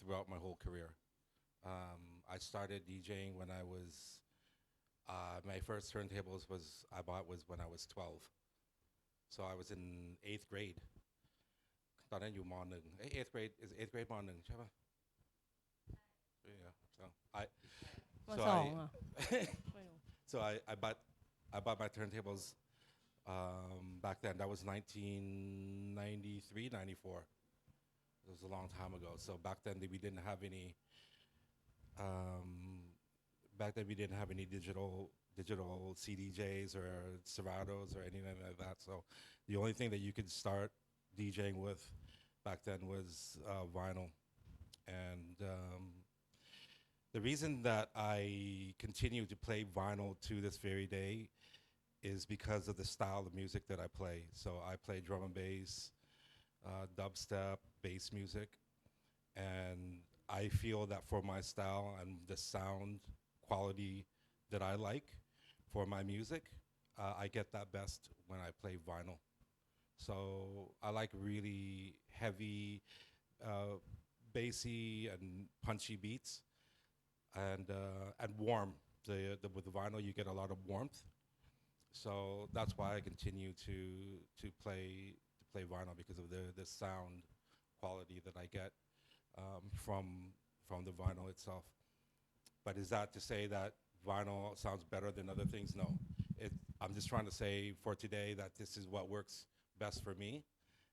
throughout my whole career. I started DJing when I was my first turntables was I bought was when I was 12. So I was in eighth grade. ตอนนั้นอยู่ม.1 eighth grade is eighth gradeม.1 ใช่ปะ Yeah. So I มา so สอ I งอ่ะไม่รู้ so I bought my turntables back then. That was 1993, 94. It was a long time ago. So back then we didn't have any um, digital CDJs or Seratos or anything like that. So the only thing that you could start DJing with back then was vinyl. And the reason that I continue to play vinyl to this very day is because of the style of music that I play. So I play drum and bass, dubstep, bass music, and I feel that for my style and the sound quality that I like for my music, I get that best when I play vinyl. So I like really heavy, bassy and punchy beats, and warm. With the vinyl, you get a lot of warmth. So that's why I continue to play vinyl because of the sound quality that I get from the vinyl itself. But is that to say that vinyl sounds better than other things? No. I'm just trying to say for today that this is what works best for me,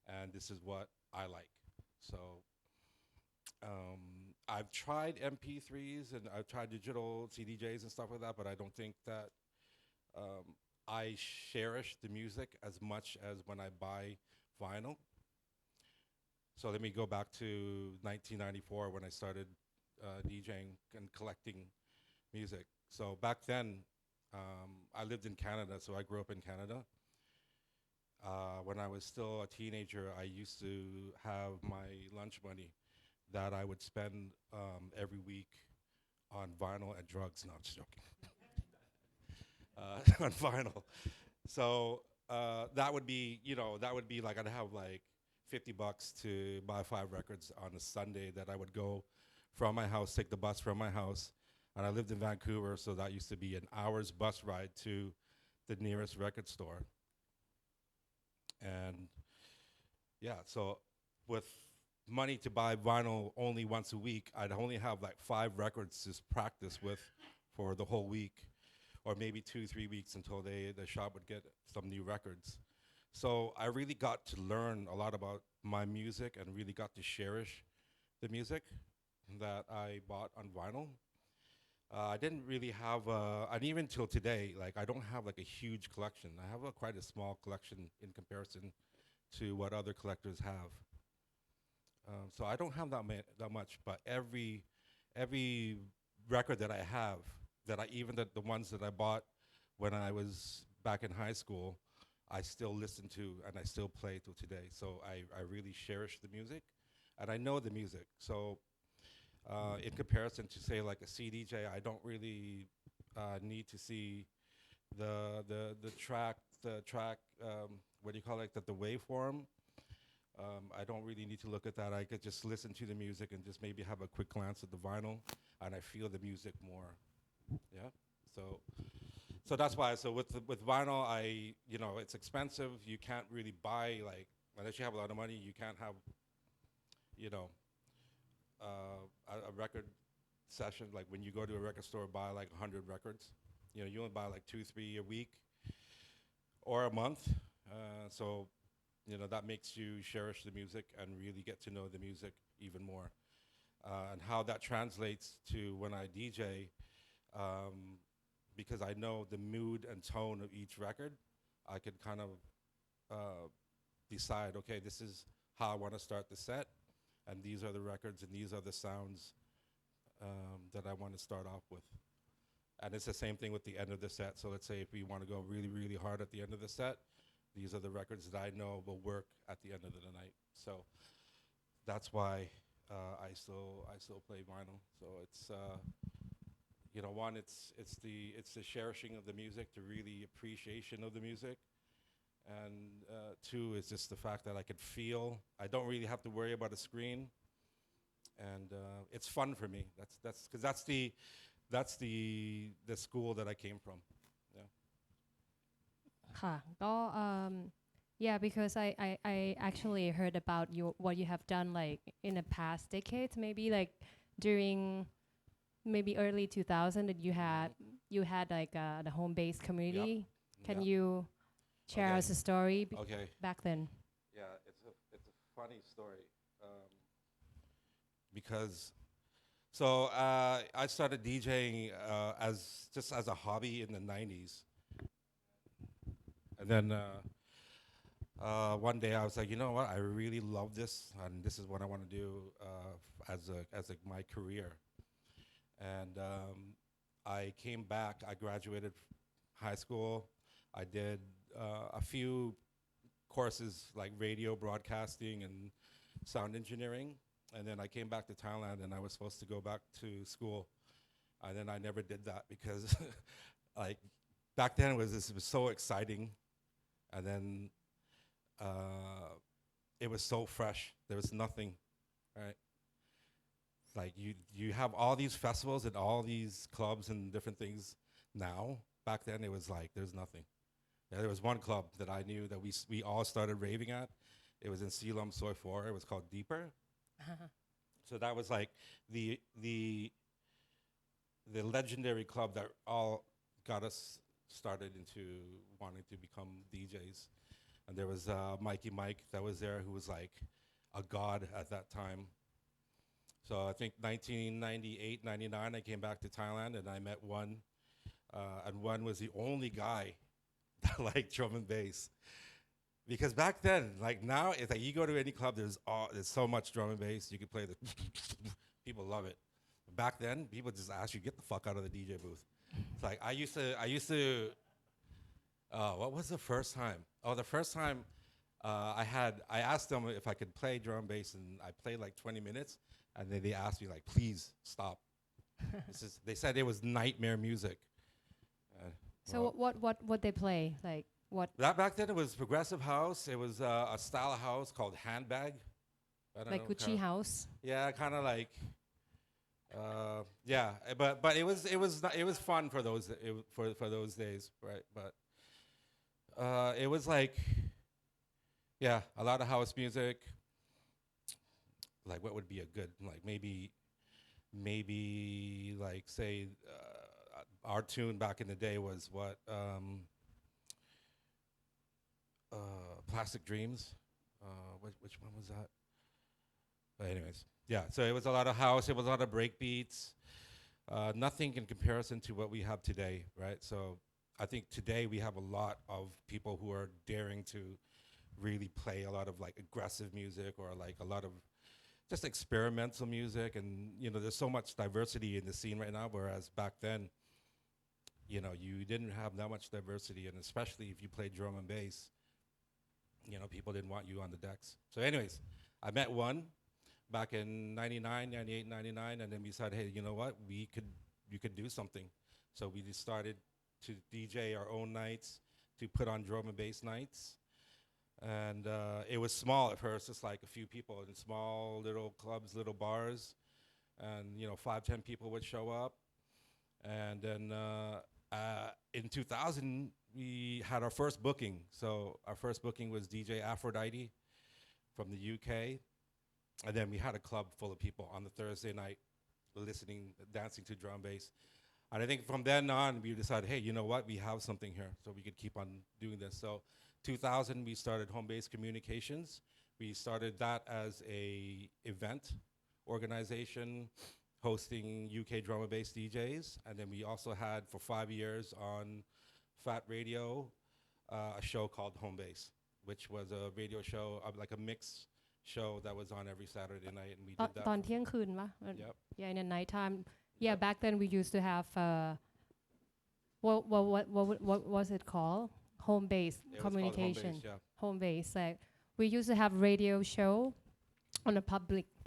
and this is what I like. So I've tried MP3s and I've tried digital CDJs and stuff like that, but I don't think that I cherish the music as much as when I buy vinyl. So let me go back to 1994 when I started DJing and collecting music. So back then, I lived in Canada, so I grew up in Canada. When I was still a teenager, I used to have my lunch money that I would spend every week on vinyl and drugs. No, I'm just joking. On vinyl. So that would be, that would be like I'd have like $50 to buy 5 records on a Sunday that I would go from my house, take the bus from my house, and I lived in Vancouver, so that used to be an hour's bus ride to the nearest record store. And yeah, so with money to buy vinyl only once a week, I'd only have like 5 records to practice with for the whole week, or maybe 2, 3 weeks until the shop would get some new records. So I really got to learn a lot about my music and really got to cherish the music that I bought on vinyl. I didn't really have, and even till today, like I don't have like a huge collection. I have quite a small collection in comparison to what other collectors have. So I don't have that much, but every record that I have, that I even the ones that I bought when I was back in high school, I still listen to and I still play till today. So I really cherish the music, and I know the music. So in comparison to say like a CDJ, I don't really need to see the track what do you call it, the waveform. I don't really need to look at that. I could just listen to the music and just maybe have a quick glance at the vinyl, and I feel the music more. Yeah. So that's why. So with vinyl, it's expensive. You can't really buy like unless you have a lot of money. You can't have you know a record session like when you go to a record store buy like 100 records. You only buy like 2, 3 a week or a month. So that makes you cherish the music and really get to know the music even more. And how that translates to when I DJ, because I know the mood and tone of each record, I could kind of decide, okay, this is how I want to start the set, and these are the records and these are the sounds that I want to start off with. And it's the same thing with the end of the set. So let's say if we want to go really, really hard at the end of the set, these are the records that I know will work at the end of the night. So that's why I still play vinyl. So it's one, it's the cherishing of the music, the really appreciation of the music, and two is just the fact that I could feel. I don't really have to worry about a screen. and it's fun for me. That's because that's the school that I came from. Yeah. ค่ะก็ yeah because I actually heard about what you have done like in the past decades maybe like during maybe early 2000 that you had like the home based Yep. community. Can Yep. you share Okay. us a story Okay. back then? Yeah, it's a funny story, because I started DJing as just as a hobby in the '90s, and then one day I was like, you know what, I really love this, and this is what I want to do as my career. And I came back. I graduated high school. I did a few courses like radio broadcasting and sound engineering. And then I came back to Thailand, and I was supposed to go back to school. And then I never did that because like back then it was so exciting. And then it was so fresh. There was nothing, right? Like you have all these festivals and all these clubs and different things now. Back then it was like there's nothing. Yeah, there was one club that I knew that we all started raving at. It was in Siloam Soy 4. It was called Deeper. So that was like the the the legendary club that all got us started into wanting to become DJs. And there was Mikey Mike that was there, who was like a god at that time. So I think 1998, 99, I came back to Thailand and I met one, and one was the only guy that liked drum and bass. Because back then, like now, it's like you go to any club, there's so much drum and bass. You can play the, people love it. Back then, people just ask you, get the fuck out of the DJ booth. It's like I used to. What was the first time? Oh, the first time I asked them if I could play drum and bass, and I played like 20 minutes, and then they asked me like, please stop. They said it was nightmare music. So what they play like what That back then it was progressive house. It was a style of house called handbag. I don't like know. Gucci house? Yeah, kind of like. Yeah, but it was fun for for those days, right? But it was like, yeah, a lot of house music. Like what would be a good, like maybe like say our tune back in the day was what Plastic Dreams. Which one was that? But anyways, yeah. So it was a lot of house. It was a lot of break beats. Nothing in comparison to what we have today, right? So I think today we have a lot of people who are daring to really play a lot of like aggressive music or like a lot of just experimental music, and there's so much diversity in the scene right now. Whereas back then, you didn't have that much diversity, and especially if you played drum and bass, people didn't want you on the decks. So anyways, I met one back in 99, 98, 99, and then we said, hey, you know what? We could do something. So we just started to DJ our own nights, to put on drum and bass nights. And it was small at first, just like a few people in small little clubs, little bars. And, 5, 10 people would show up. And then in 2000, we had our first booking. So our first booking was DJ Aphrodite from the UK. And then we had a club full of people on the Thursday night listening, dancing to drum bass. And I think from then on, we decided, hey, you know what? We have something here, so we could keep on doing this. So 2000, we started Home-Based Communications. We started that as a event organization hosting UK drum and bass DJs. And then we also had, for 5 years on Fat Radio, a show called Home Base, which was a radio show, like a mix show that was on every Saturday night, and we did that. ตอนเที่ยงคืนปะ Yep. Yeah, in the night time. Yeah, back then we used to have what was it called? Home based It was called communication. Home Base, yeah. Home based. Like we used to have radio show on a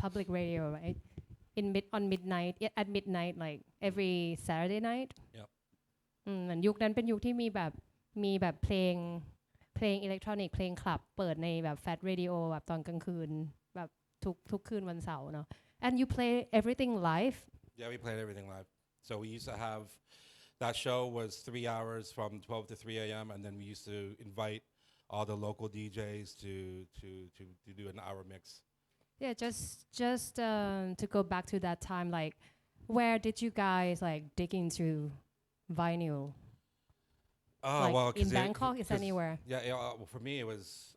public radio, right? On midnight, at midnight, like every Saturday night. Yep. เหมือนยุคนั้นเป็นยุคที่มีแบบเพลงอิเล็กทรอนิกส์เพลงคลับเปิดในแบบแฟลชเรดิโอแบบตอนกลางคืนแบบทุกคืนวันเสาร์เนาะ And you play everything live? Yeah, we played everything live. So we used to have that show was 3 hours from 12 to 3 a.m. and then we used to invite all the local DJs to do an hour mix. Yeah, just to go back to that time, like, where did you guys like dig into vinyl? Oh Like well, in Bangkok, is cause anywhere? yeah, well, for me it was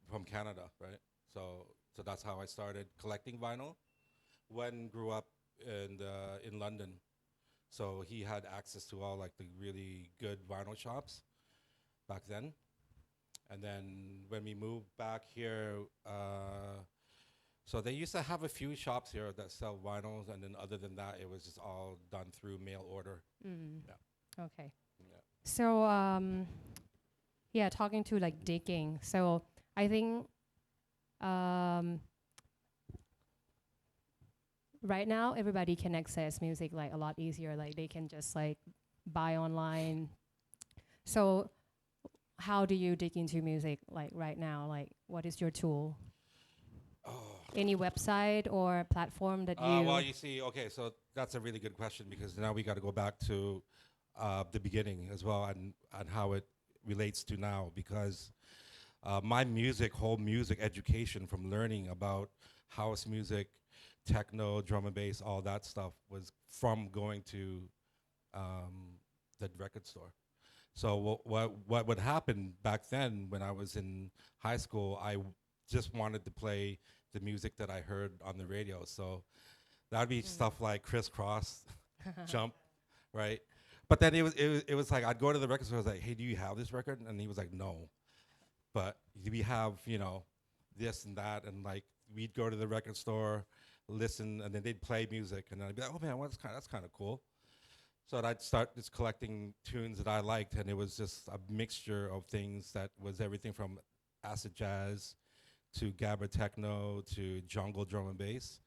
from Canada, right? So that's how I started collecting vinyl. When grew up in London, so he had access to all like the really good vinyl shops back then. And then when we moved back here, so they used to have a few shops here that sell vinyls, and then other than that, it was just all done through mail order. Mm. Yeah, Okay. yeah. So yeah, talking to like digging. So I think um right now everybody can access music like a lot easier. Like they can just like buy online. So how do you dig into music like right now? Like what is your tool? Oh, Any website or platform that well, you you see, okay, so that's a really good question because now we got to go back to the beginning as well and how it relates to now because my whole music education from learning about house music, techno, drum and bass, all that stuff was from going to um, the record store. So what would happen back then when I was in high school, just wanted to play the music that I heard on the radio. So that'd be stuff like Crisscross, Jump, right? But then it was like I'd go to the record store. I was like, "Hey, do you have this record?" And he was like, "No." But we have this and that, and like we'd go to the record store, listen, and then they'd play music, and I'd be like, "Oh man, that's kind of cool." So I'd start just collecting tunes that I liked, and it was just a mixture of things that was everything from acid jazz to gabba techno to jungle drum and bass.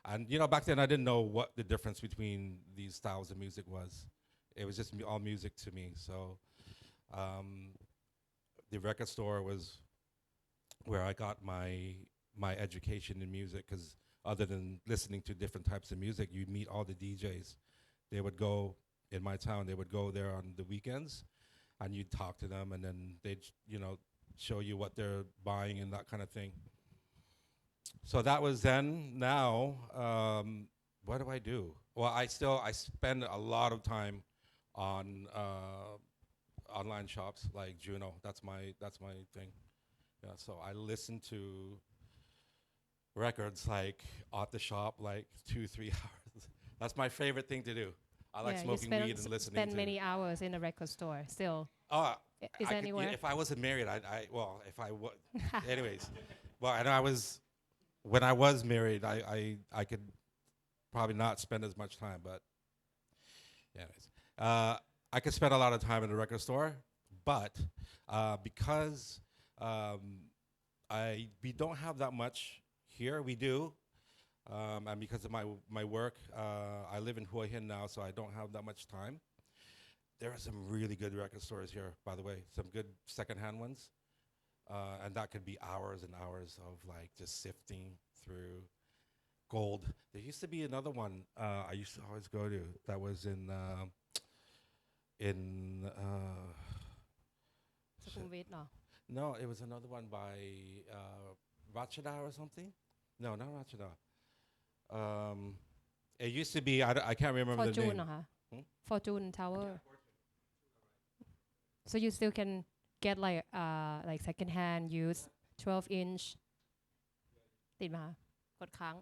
And back then I didn't know what the difference between these styles of music was. It was just all music to me. So um, the record store was where I got my education in music because other than listening to different types of music, you'd meet all the DJs. They would go in my town. They would go there on the weekends, and you'd talk to them, and then they'd show you what they're buying and that kind of thing. So that was then. Now, what do I do? Well, I spend a lot of time on online shops like Juno. That's my thing. Yeah, so I listen to records like at the shop like 2 3 hours. That's my favorite thing to do. I like yeah, you smoking weed and listening spend to. many hours in a record store still. Oh, Is I there could, anywhere? if I wasn't married, well, if I was, anyways. Well, and I was when I was married, I could probably not spend as much time, but anyways, I could spend a lot of time in the record store, but because um, we don't have that much here. We do, and because of my work, I live in Hua Hin now, so I don't have that much time. There are some really good record stores here, by the way. Some good secondhand ones, and that could be hours and hours of like just sifting through gold. There used to be another one I used to always go to that was in shit. สุขุมวิทเหรอ No, it was another one by Rachada or something. No, not Rachada. Um, it used to be I can't remember the Fortune name. เหรอคะ Hmm? Fortune Tower so you still can get like second hand used 12 inch ติดไหมคะกดค้าง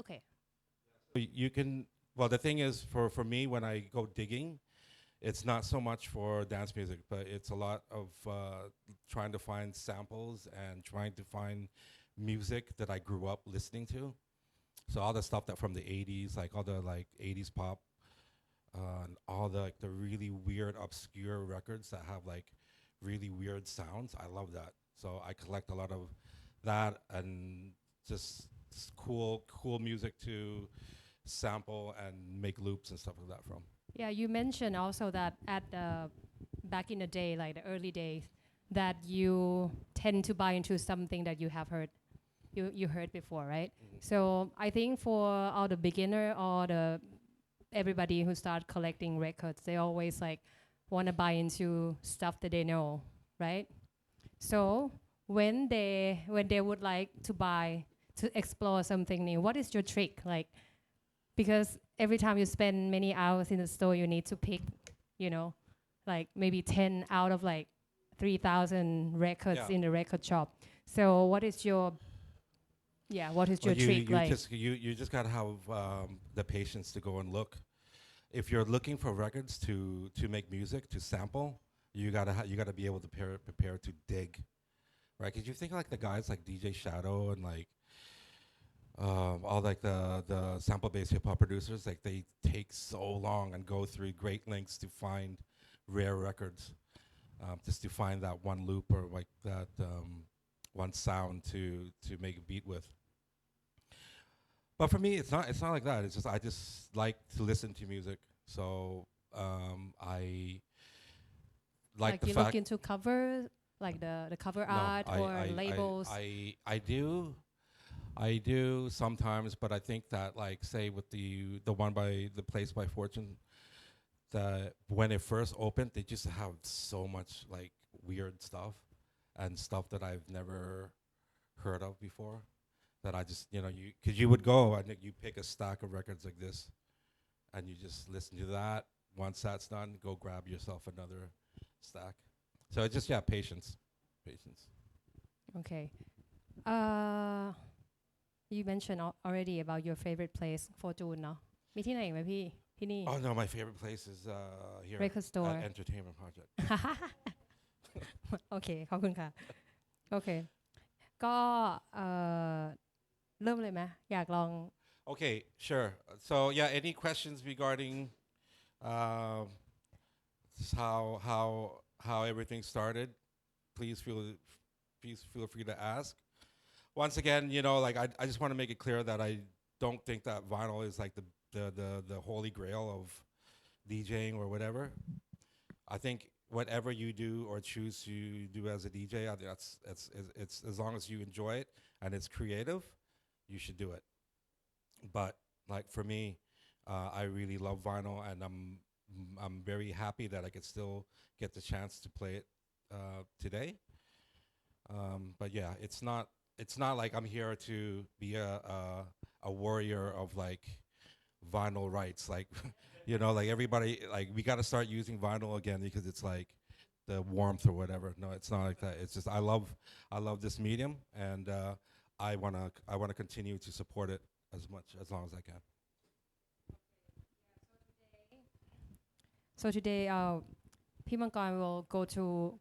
okay You can. Well, the thing is, for me, when I go digging, it's not so much for dance music, but it's a lot of trying to find samples and trying to find music that I grew up listening to. So all the stuff that from the '80s, like all the like '80s pop, and all the like the really weird, obscure records that have like really weird sounds. I love that. So I collect a lot of that and just cool music to sample and make loops and stuff like that from. yeah you mentioned also that at the back in the day like the early days that you tend to buy into something that you have heard you heard before, right? Mhm. So I think for all the beginner or the everybody who start collecting records, they always like want to buy into stuff that they know, right? So when they would like to buy to explore something new, what is your trick? Like because every time you spend many hours in the store, you need to pick, you know, like maybe 10 out of like 3,000 records Yeah. in the record shop. So what is Well, your trick like? you just gotta have the patience to go and look. If you're looking for records to make music to sample, you gotta be able to prepare to dig, right? Because you think like the guys like DJ Shadow and like all like the sample based hip hop producers, like they take so long and go through great lengths to find rare records, just to find that one loop or like that one sound to make a beat with. But for me, it's not like that. It's just I just like to listen to music. So I like Like the you look fact. into cover, like the cover No, art or labels. I do sometimes, but I think that like say with the one by the place by Fortune, that when it first opened, they just have so much like weird stuff and stuff that I've never heard of before. That I just you because you would go and you pick a stack of records like this and you just listen to that. Once that's done, go grab yourself another stack. So it's just patience, patience. Okay. You mentioned already about your favorite place Fortune เนาะมีที่ไหนอีกไหมพี่ที่นี่ Oh no, my favorite place is here record at store Entertainment Project. โอเคขอบคุณค่ะโอเคก็เอ่อเริ่มเลยไหมอยากลอง Okay, sure. So yeah, any questions regarding um, how everything started? Please feel free to ask. Once again, like I just want to make it clear that I don't think that vinyl is like the holy grail of DJing or whatever. I think whatever you do or choose to do as a DJ, I think it's as long as you enjoy it and it's creative, you should do it. But like for me, I really love vinyl, and I'm very happy that I could still get the chance to play it today. But yeah, it's not like I'm here to be a warrior of like vinyl rights. Like like everybody, like we got to start using vinyl again because it's like the warmth or whatever. No, it's not like that. It's just I love this medium, and I wanna continue to support it as long as I can. so todayพี่มังกร will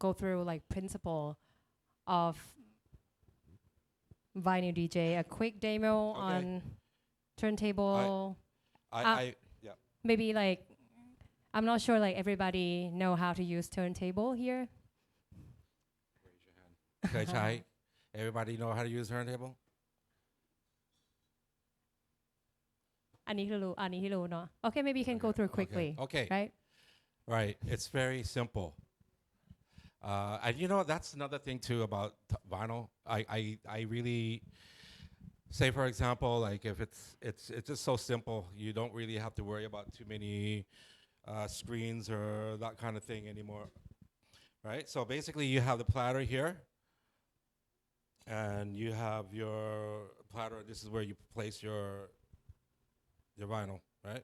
go through like principle of vinyl DJ a quick demo Okay. on turntable I uh, I yeah. maybe like I'm not sure like everybody know how to use turntable here Raise your hand. Okay, Chai. Everybody know how to use turntable? อันนี้ที่รู้เนาะ okay maybe you can go through quickly Okay. right Right. It's very simple. And that's another thing too about vinyl. I really say, for example, like if it's just so simple, you don't really have to worry about too many screens or that kind of thing anymore, right? So basically, you have the platter here, and you have your platter. This is where you place your vinyl, right?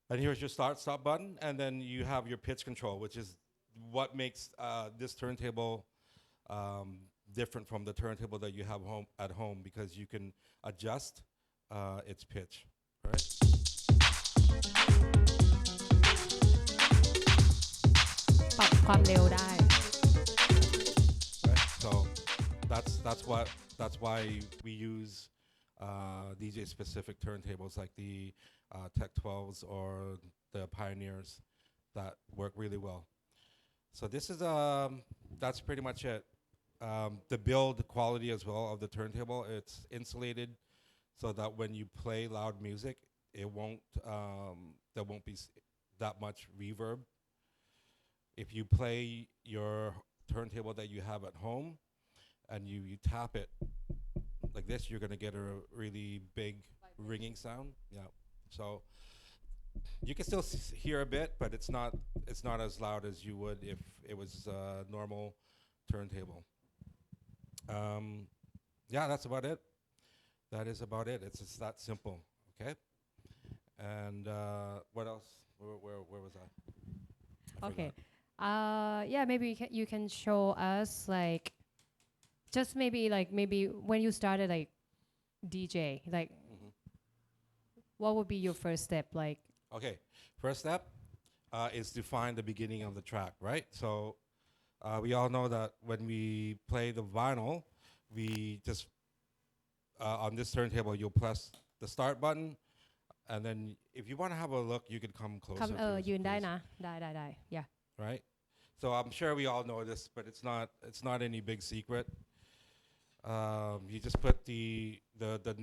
And here's your stop button, and then you have your pitch control, which is what makes this turntable different from the turntable that you have at home because you can adjust its pitch, right? ปรับความเร็วได้ Right. So that's why we use DJ specific turntables like the Tech 12s or the Pioneers that work really well. So this is that's pretty much it. The build quality as well of the turntable, it's insulated so that when you play loud music, there won't be that much reverb. If you play your turntable that you have at home and you tap it like this, you're gonna get a really big ringing sound. Yeah. So you can still hear a bit, but it's not as loud as you would if it was a normal turntable. Um, yeah, that's about it. That is about it. It's just that simple. Okay. And what else? Where was I Okay. forgot. Yeah, maybe you can show us like just maybe when you started like DJ, like Hmm. what would be your first step? Like, Okay. First step is to find the beginning of the track, right? So we all know that when we play the vinyl, we just on this turntable you'll press the start button, and then if you want to have a look, you can come closer, ยืนได้ please. นะได้ yeah. Right? So I'm sure we all know this, but it's not any big secret. You just put the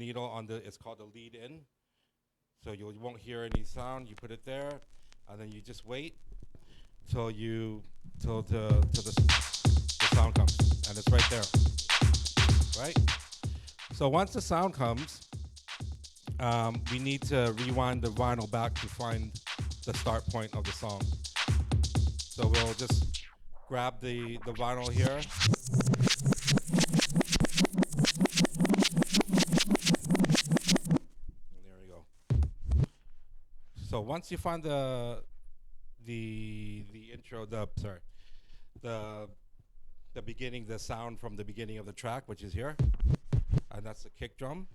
needle on the, it's called the lead in, so you won't hear any sound. You put it there, and then you just wait till you till the sound comes, and it's right there, right? So once the sound comes, we need to rewind the vinyl back to find the start point of the song. So we'll just grab the vinyl here. And there we go. So once you find the intro, the the beginning, the sound from the beginning of the track, which is here, and that's the kick drum,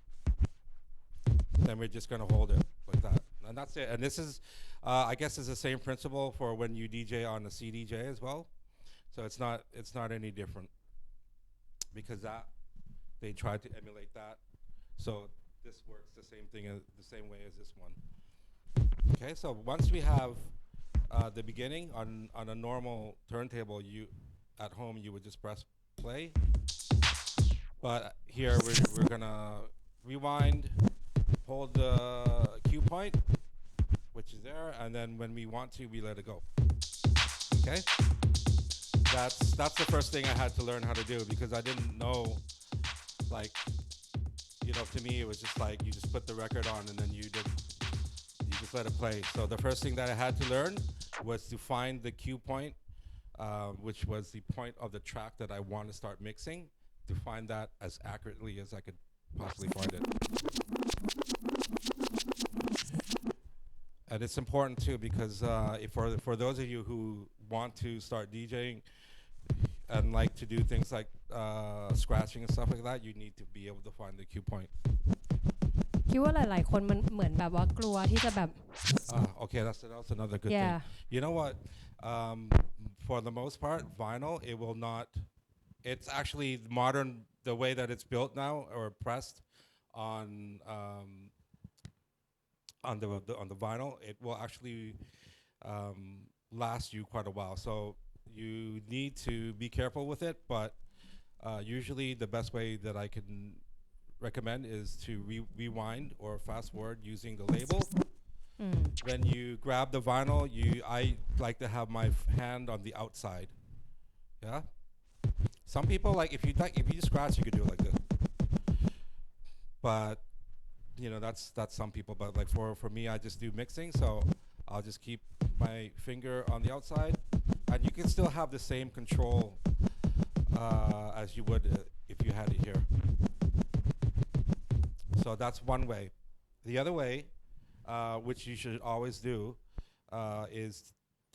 then we're just gonna hold it like that, and that's it. And this is, I guess, is the same principle for when you DJ on the CDJ as well. So it's not any different, because that they tried to emulate that. So this works the same thing as the same way as this one. Okay, so once we have the beginning on a normal turntable, you at home you would just press play. But here we're gonna rewind, hold the cue point, which is there, and then when we want to, we let it go. Okay, that's the first thing I had to learn how to do, because I didn't know, like, to me it was just like you just put the record on and then you just let it play. So the first thing that I had to learn was to find the cue point, which was the point of the track that I want to start mixing, to find that as accurately as I could possibly find it. And it's important too, because if for those of you who want to start DJing and like to do things like scratching and stuff like that, you need to be able to find the cue point. คิดว่าหลายๆคนมันเหมือนแบบว่ากลัวที่จะแบบ Okay, that's another good yeah thing. You know what? For the most part, vinyl, it will not. It's actually modern, the way that it's built now or pressed on on the vinyl. It will actually last you quite a while. So you need to be careful with it. But usually, the best way that I can recommend is to rewind or fast forward using the label. อืม When you grab the vinyl, I like to have my hand on the outside. Yeah. Some people like, if you scratch, you could do it like this. But that's some people. But like for me, I just do mixing, so I'll just keep my finger on the outside, and you can still have the same control as you would if you had it here. So that's one way. The other way, which you should always do, is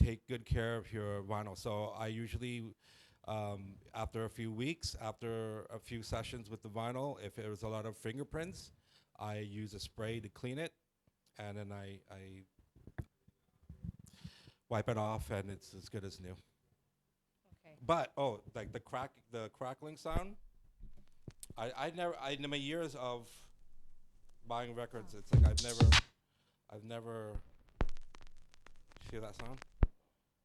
take good care of your vinyl. So I usually, after a few weeks, after a few sessions with the vinyl, if there's a lot of fingerprints, I use a spray to clean it, and then I wipe it off, and it's as good as new. okay. But like the crackling sound, in my years of buying records, it's like I've never feel that sound.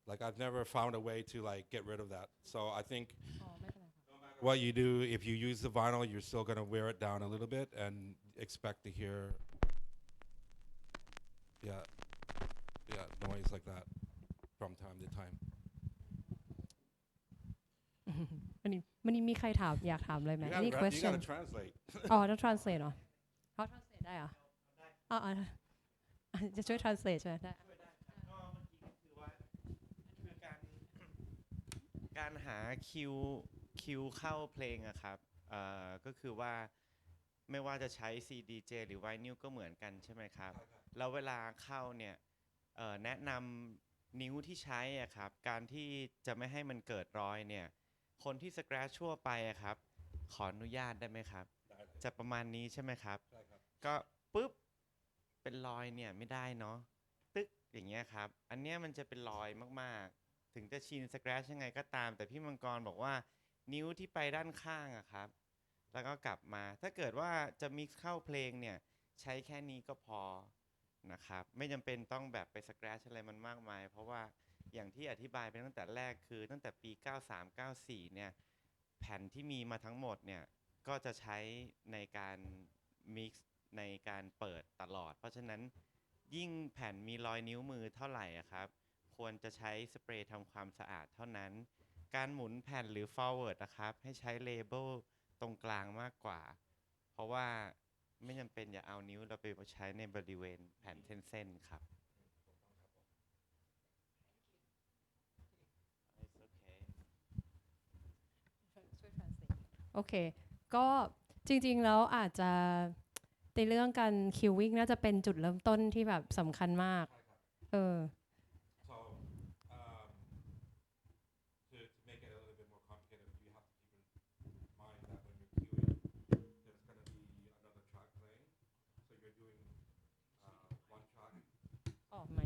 Like I've never found a way to like get rid of that. So I think อ๋อไม่เป็นไรค่ะ what you do, if you use the vinyl, you're still gonna wear it down a little bit and expect to hear, yeah, noise like that from time to time. มันนี้มีใครถามอยากถามเลยไหม You gotta any you question gotta translate. อ๋อต้อง translate เหรอเขา translate ได้เหรออ๋อจะช่วย translate ใช่ไหมได้ก็เมื่อกี้ก็คือว่าคือการหาคิวเข้าเพลงอะครับก็คือว่าไม่ว่าจะใช้ CDJ หรือไวนิลก็เหมือนกันใช่ไหมครับแล้วเวลาเข้าเนี่ยแนะนำนิ้วที่ใช้อะครับการที่จะไม่ให้มันเกิดรอยเนี่ยคนที่สแครชชั่วไปอะครับขออนุญาตได้ไหมครับจะประมาณนี้ใช่ไหมครับก็ปุ๊บเป็นรอยเนี่ยไม่ได้เนาะ ตึกอย่างเงี้ยครับ อันเนี้ยมันจะเป็นรอยมากๆ ถึงจะชินสแครชยังไงก็ตาม แต่พี่มังกรบอกว่านิ้วที่ไปด้านข้างอะครับ แล้วก็กลับมา ถ้าเกิดว่าจะมิกซ์เข้าเพลงเนี่ยใช้แค่นี้ก็พอนะครับ ไม่จำเป็นต้องแบบไปสแครชอะไรมันมากมาย เพราะว่าอย่างที่อธิบายไปตั้งแต่แรกคือตั้งแต่ปี 93 94 เนี่ยแผ่นที่มีมาทั้งหมดเนี่ยก็จะใช้ในการมิกซ์ในการเปิดตลอด เพราะฉะนั้น ยิ่งแผ่นมีรอยนิ้วมือเท่าไหร่อะครับควรจะใช้สเปรย์ทำความสะอาดเท่านั้นการหมุนแผ่นหรือ forward นะครับให้ใช้เลเบลตรงกลางมากกว่าเพราะว่าไม่จำเป็นอย่าเอานิ้วเราไปใช้ในบริเวณแผ่นเส้นๆครับ It's okay โอเคก็จริงๆแล้วอาจจะในเรื่องการคิววิ่งน่าจะเป็นจุดเริ่มต้นที่แบบสำคัญมากเออ So, to make it a little bit more complicated, you have to keep in mind that when you're queuing, there's going to be another track playing. So you're doing one track. อ๋อไม่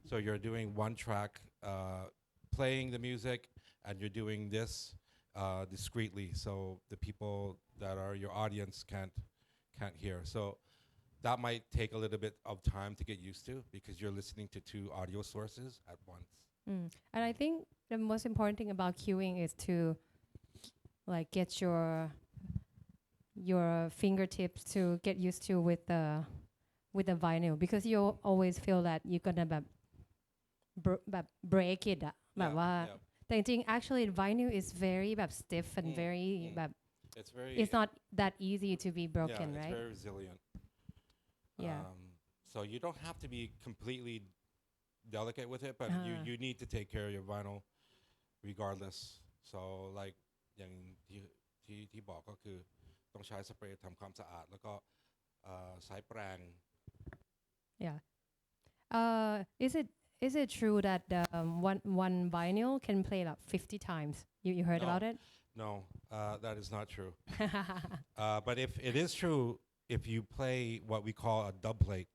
So you're doing one track, playing the music, and you're doing this discreetly, so the people that are your audience can't hear. So that might take a little bit of time to get used to because you're listening to two audio sources at once. And I think the most important thing about queuing is to like get your fingertips to get used to with the vinyl because you always feel that you're gonna แบบ break it อะแบบว่า Yeah. แต่จริงๆ actually vinyl is very แบบ stiff and very แบบ It's very. it's not that easy to be broken yeah, right it's very resilient. Yeah. So you don't have to be completely delicate with it, but you need to take care of your vinyl regardless. So like อย่างที่บอกก็คือต้องใช้สเปรย์ทำความสะอาดแล้วก็ใช้แปรง yeah is it true that one vinyl can play like 50 times you heard No. about it No, that is not true. But if it is true, if you play what we call a dub plate,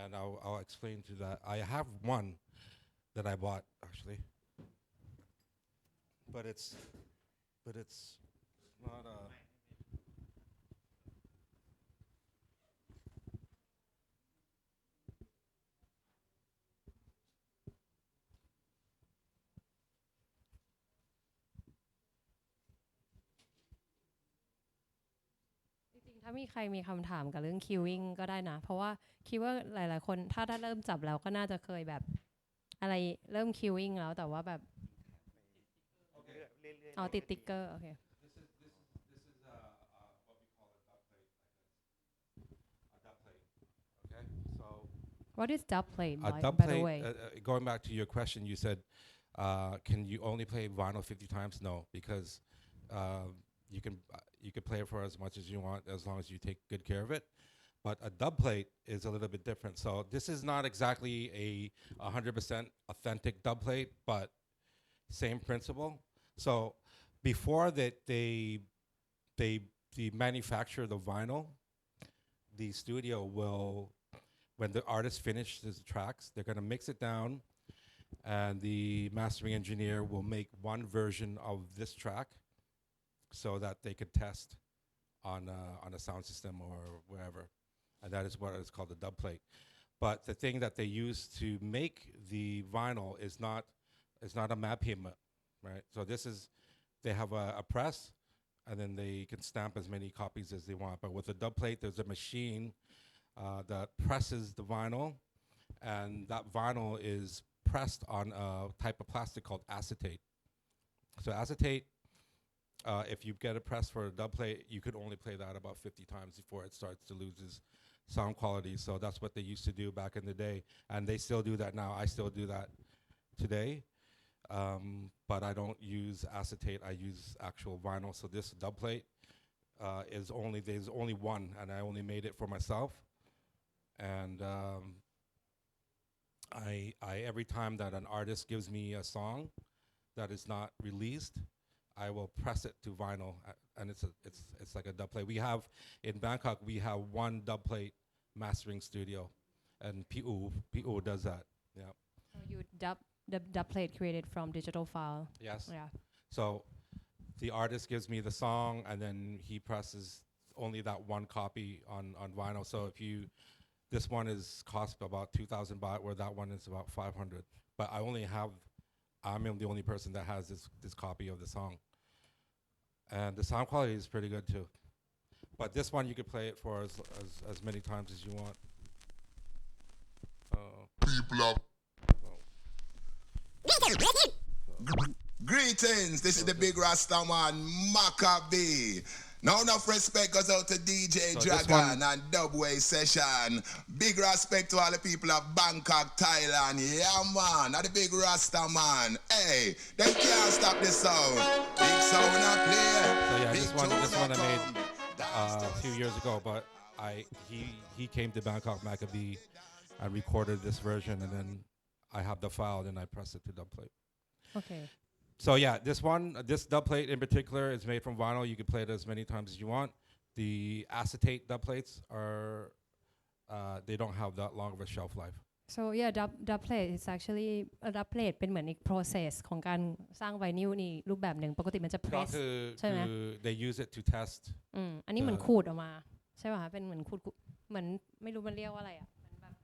and I'll explain to that. I have one that I bought actually, but it's not a. จริงๆถ้ามีใครมีคำถามกับเรื่อง queuing ก็ได้นะ เพราะว่าคิดว่าหลายๆคนถ้าเริ่มจับแล้วก็น่าจะเคยแบบอะไรเริ่ม queuing แล้วแต่ว่าแบบอ๋อติดติ๊กเกอร์โอเค This is what we call a dub plate, a dub plate. Okay, so what is dub plate a dub by the plate. way Going back to your question, you said, can you only play vinyl 50 times? No, because you can play it for as much as you want as long as you take good care of it. But a dub plate is a little bit different. So this is not exactly a 100% authentic dub plate, but same principle. So before that they manufacture the vinyl, the studio will, when the artist finishes the tracks, they're going to mix it down, and the mastering engineer will make one version of this track so that they could test on a sound system or wherever, and that is what is called the dub plate. But the thing that they use to make the vinyl is not a mapima, right? So this is, they have a press, and then they can stamp as many copies as they want. But with the dub plate, there's a machine that presses the vinyl, and that vinyl is pressed on a type of plastic called acetate. So acetate, if you get a press for a dub plate, you could only play that about 50 times before it starts to lose its sound quality. So that's what they used to do back in the day, and they still do that now. I still do that today, but I don't use acetate. I use actual vinyl. So this dub plate there's only one, and I only made it for myself. And I every time that an artist gives me a song that is not released, I will press it to vinyl, and it's like a dub plate. We have in Bangkok one dub plate mastering studio, and P.U. does that. Yeah. So you dub plate created from digital file. Yes. Yeah. So the artist gives me the song, and then he presses only that one copy on vinyl. So this one cost about 2,000 baht, where that one is about 500. But I'm the only person that has this copy of the song. And the sound quality is pretty good too. But this one you could play it for as many times as you want. People up. Greetings, this is the big Rastaman Maccabee. Now enough respect goes out to DJ So Dragon and Dubway Session. Big respect to all the people of Bangkok, Thailand. Yeah man, not the big Rastaman. Hey, them can't stop the sound. Big sound up there. So yeah, Big this one I tunes made come. a few years ago, but he came to Bangkok Maccabee and recorded this version, and then I have the file, and I press it to dub plate. Okay. So yeah, this dub plate in particular is made from vinyl. You can play it as many times as you want. The acetate dub plates are, they don't have that long of a shelf life. So yeah, dub plate is actually dub plate เป็นเหมือนอีก process ของการสร้างไวนิลนี่รูปแบบหนึ่งปกติมันจะ ก็ press ใช่ไหม they use it to test อันนี้เหมือนขูดออกมาใช่ป่ะคะเป็นเหมือนขูดเหมือนไม่รู้มันเรียกว่าอะไรอ่ะเหมือนแบบ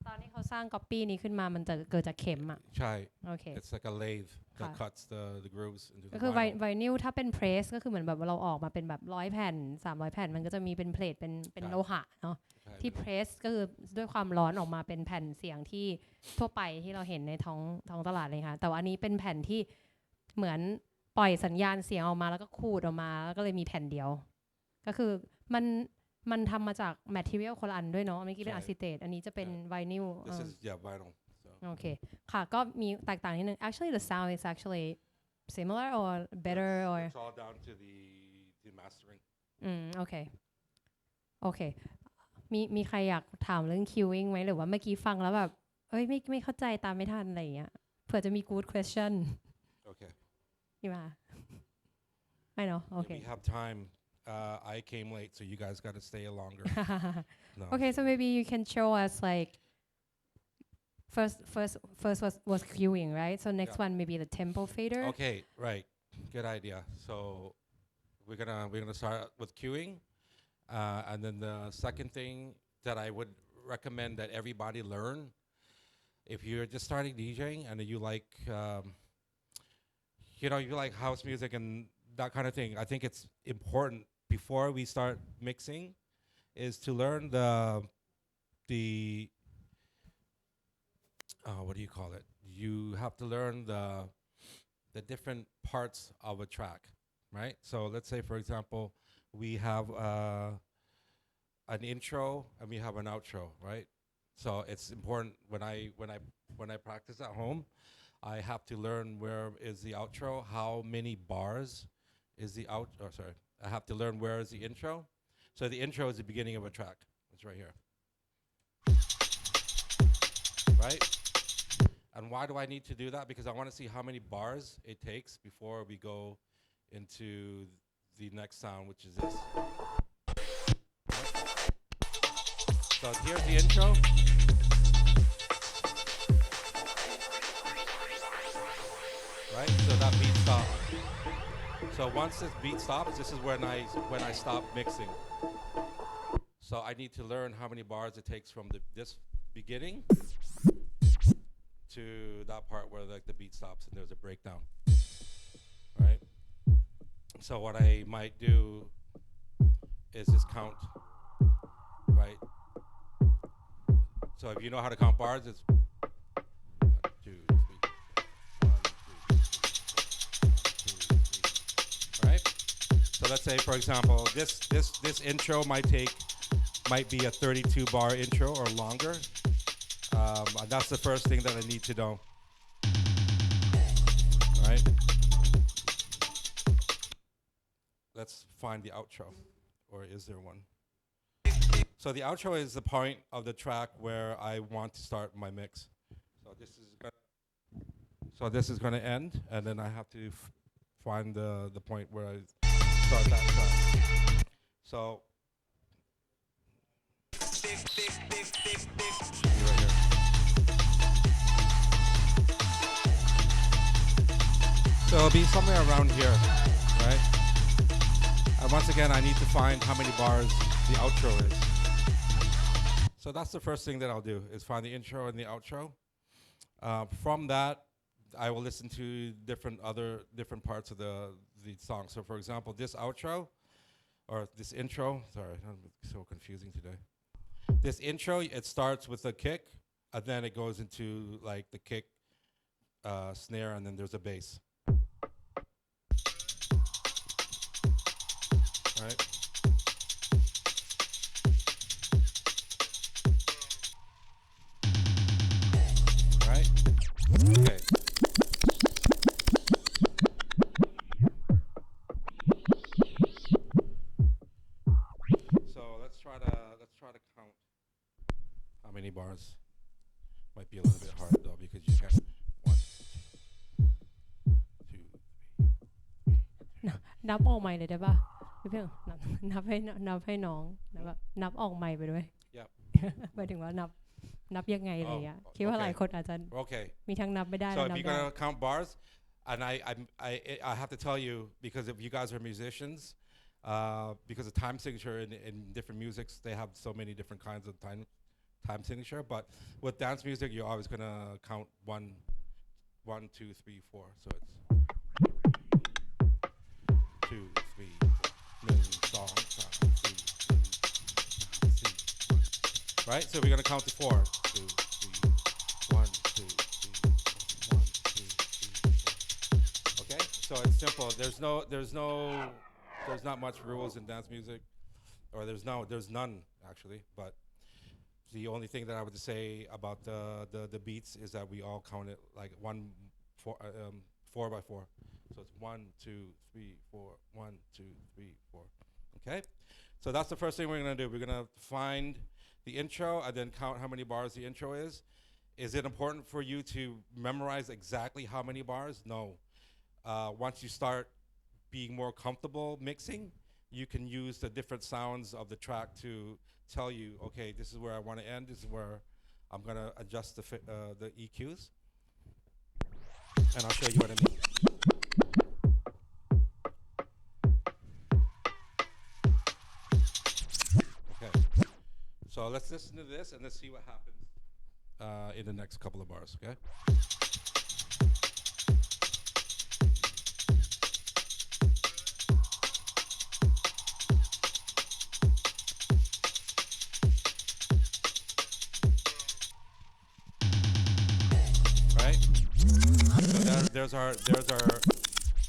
ตอนที่เขาสร้างก๊อปปี้นี้ขึ้นมามันจะเกิดจากเข็มอ่ะ ใช่ โอเค it's like a lathe that ค่ะ cuts the grooves into ก็ the คือ vinyl ไวนิลถ้าเป็นเพรสก็คือเหมือนแบบเราออกมาเป็นแบบ100 แผ่น300 แผ่นมันก็จะมีเป็นเพลทเป็นโลหะเนาะที่เพรสก็คือด้วยความร้อนออกมาเป็นแผ่นเสียงที่ทั่วไปที่เราเห็นในท้องตลาดเลยค่ะแต่ว่าอันนี้เป็นแผ่นที่เหมือนปล่อยสัญญาณเสียงออกมาแล้วก็ขูดออกมาแล้วก็เลยมีแผ่นเดียวก็คือมันทำมาจากแมททีเรียลคนละอันด้วยเนาะเมื่อกี้เป็นอะซิเตตอันนี้จะเป็นไวนิล this is vinyl so โอเคค่ะก็มีแตกต่างนิดนึง actually the sound is actually similar or better or it's all down to the mastering โอเคโอเคมีใครอยากถามเรื่อง queuing ไหมหรือว่าเมื่อกี้ฟังแล้วแบบไม่เข้าใจตามไม่ทันอะไรอย่างเงี้ยเผื่อจะมี good question okay นี่มาไม่เนาะโอเค we have time I came late so you guys got to stay longer no. Okay so maybe you can show us like first was queuing right so next one maybe the tempo fader okay right good idea so we're gonna start with queuing and then the second thing that I would recommend that everybody learn if you're just starting DJing and you like you like house music and that kind of thing I think it's important before we start mixing is to learn the what do you call it you have to learn the different parts of a track right so let's say for example we have an intro and we have an outro right so it's important when I practice at home I have to learn where is the outro how many bars is the I have to learn where is the intro so the intro is the beginning of a track it's right here right and why do I need to do that because I want to see how many bars it takes before we go into the next sound which is this so here's the intro right so that beat stops so once this beat stops this is when I stop mixing so I need to learn how many bars it takes from this beginning to that part where like the beat stops and there's a breakdown right so what I might do is just count right so if you know how to count bars it's 1 2 3 1 2 3 So let's say, for example, this intro might be a 32 bar intro or longer. That's the first thing that I need to know. All right. Let's find the outro, or is there one? So the outro is the point of the track where I want to start my mix. So this is gonna end, and then I have to find the point where I start that track. So right here. So it'll be somewhere around here, right? And once again, I need to find how many bars the outro is. So that's the first thing that I'll do, is find the intro and the outro. From that, I will listen to different parts of the song. So for example, this outro, or this intro, sorry, I'm so confusing today. This intro, it starts with a kick, and then it goes into like the kick, snare, and then there's a bass. Right? Right? Okay. So let's try to count how many bars. Might be a little bit hard though, because you got 1, 2, 3. นับออกใหม่เลยได้ป่ะพี่เพิ่งนับให้น้องแล้วแบบนับออกใหม่ไปด้วย Yep. หมายถึงว่านับยังไงอะไรเงี้ย Oh, คิดว่าหลายคนอาจจะ Okay. มีทั้งนับไม่ได้ So และ if นับ you're ได้ gonna count bars, and I have to tell you, because if you guys are musicians, because of time signature in different musics, they have so many different kinds of time signature. But with dance music, you're always gonna count 1, 2, 3, 4. So it's 2, 3, 4. 1, 2, 3, 4. Right? So we're gonna count to 4. 2, 3, 1, 2, 3, 4. 1, 2, 3, 4. Okay? So it's simple. There's not much rules in dance music, or there's none actually. But the only thing that I would say about the beats is that we all count it like 4 by 4. So it's 1, 2, 3, 4. 1, 2, 3, 4. Okay? So that's the first thing we're gonna do. We're gonna find the intro and then count how many bars the intro is. Is it important for you to memorize exactly how many bars? No. Once you start being more comfortable mixing, you can use the different sounds of the track to tell you, okay, this is where I want to end. This is where I'm gonna adjust the EQs, and I'll show you what I mean. Okay, so let's listen to this and let's see what happens in the next couple of bars. Okay.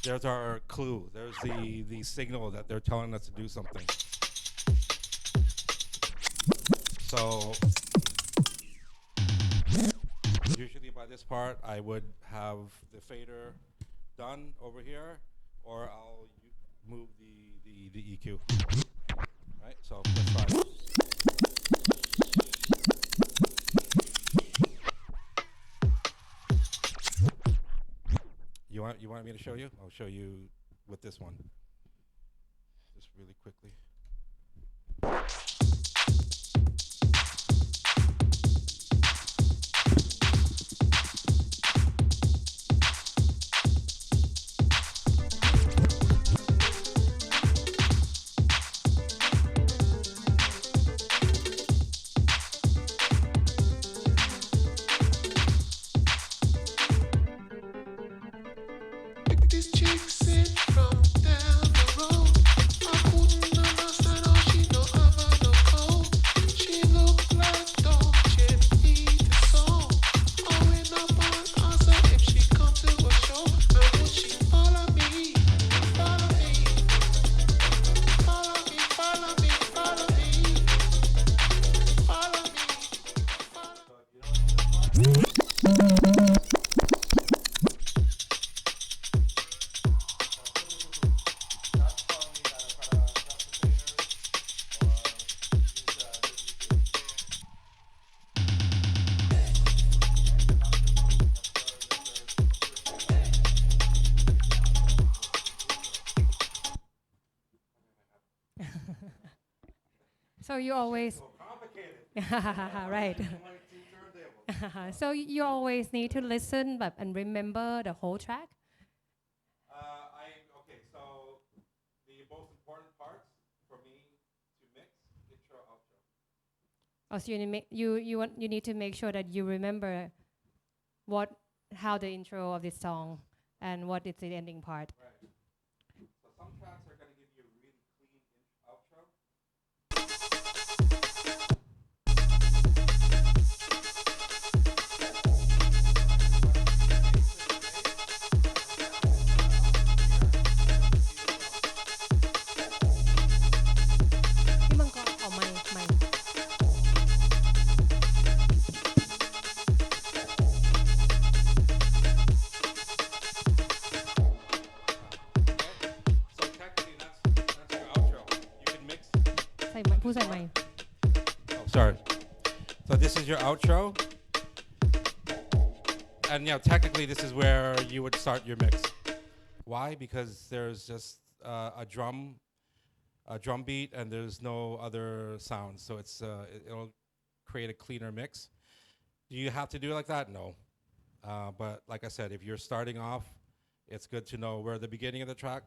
There's our clue. There's the signal that they're telling us to do something. So usually by this part, I would have the fader done over here, or I'll move the EQ. Right. So let's try it. You want me to show you? I'll show you with this one. Just really quickly. This chick said from down the road, I couldn't So you always right. So you always need to listen but and remember the whole track. Okay, so the most important parts for me to mix intro outro. Oh, so you need to make sure that you remember what how the intro of this song and what is the ending part. Right. So some tracks are gonna give you a really clean outro. Cái măng con, mày mày. So technically, that's your outro. You can mix. ใส่ไมค์พูดใส่ไมค์ Oh, sorry. So this is your outro, and technically this is where you would start your mix. Why? Because there's just a drum beat, and there's no other sounds, so it'll create a cleaner mix. Do you have to do it like that? No. But like I said, if you're starting off, it's good to know where the beginning of the track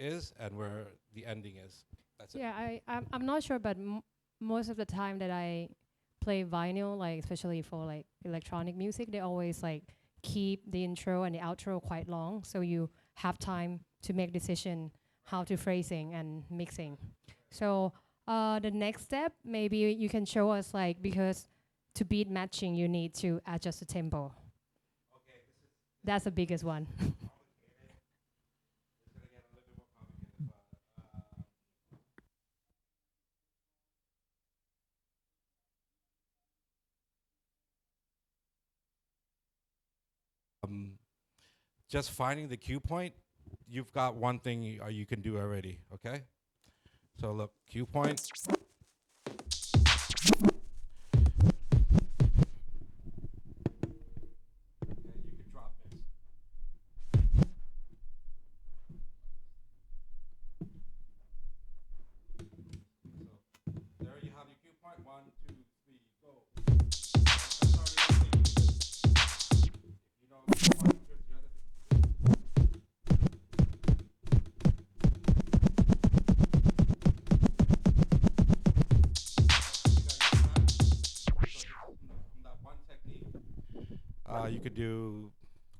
is and where the ending is. That's it. Yeah, I'm not sure, but most of the time that I play vinyl, like especially for like electronic music, they always like keep the intro and the outro quite long, so you have time to make decision how to phrasing and mixing. So the next step, maybe you can show us like because to beat matching, you need to adjust the tempo. Okay, That's the biggest one. complicated. It's gonna get a little bit more complicated, but just finding the cue point, you've got one thing you can do already. Okay, so look, cue point. And you can drop mix. So there you have your cue point. 1, 2, 3, go. That's already the thing. If you know cue point, here's the other thing. From that one technique, you could do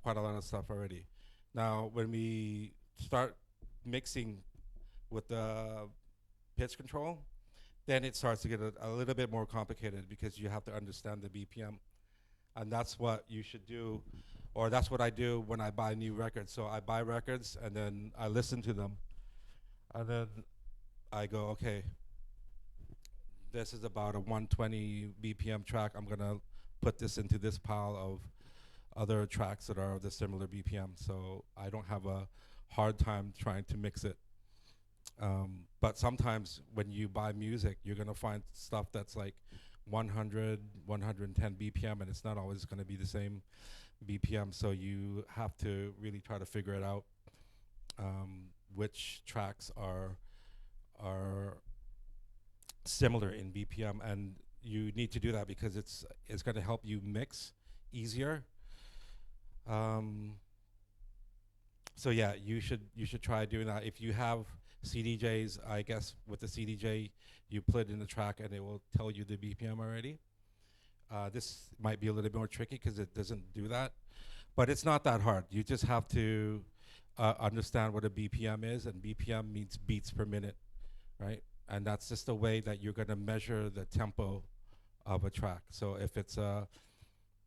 quite a lot of stuff already. Now, when we start mixing with the pitch control, then it starts to get a little bit more complicated because you have to understand the BPM. And that's what you should do, or that's what I do when I buy new records. So I buy records and then I listen to them. And then I go, okay, this is about a 120 BPM track. I'm gonna put this into this pile of other tracks that are of the similar BPM. So I don't have a hard time trying to mix it. But sometimes when you buy music, you're gonna find stuff that's like 100, 110 BPM, and it's not always gonna be the same BPM. So you have to really try to figure it out, which tracks are similar in BPM, and you need to do that because it's gonna help you mix easier. So yeah, you should try doing that. If you have CDJs, I guess with the CDJ, you put it in the track and it will tell you the BPM already. This might be a little bit more tricky because it doesn't do that, but it's not that hard. You just have to understand what a BPM is, and BPM means beats per minute, right? And that's just a way that you're gonna measure the tempo of a track. So if it's a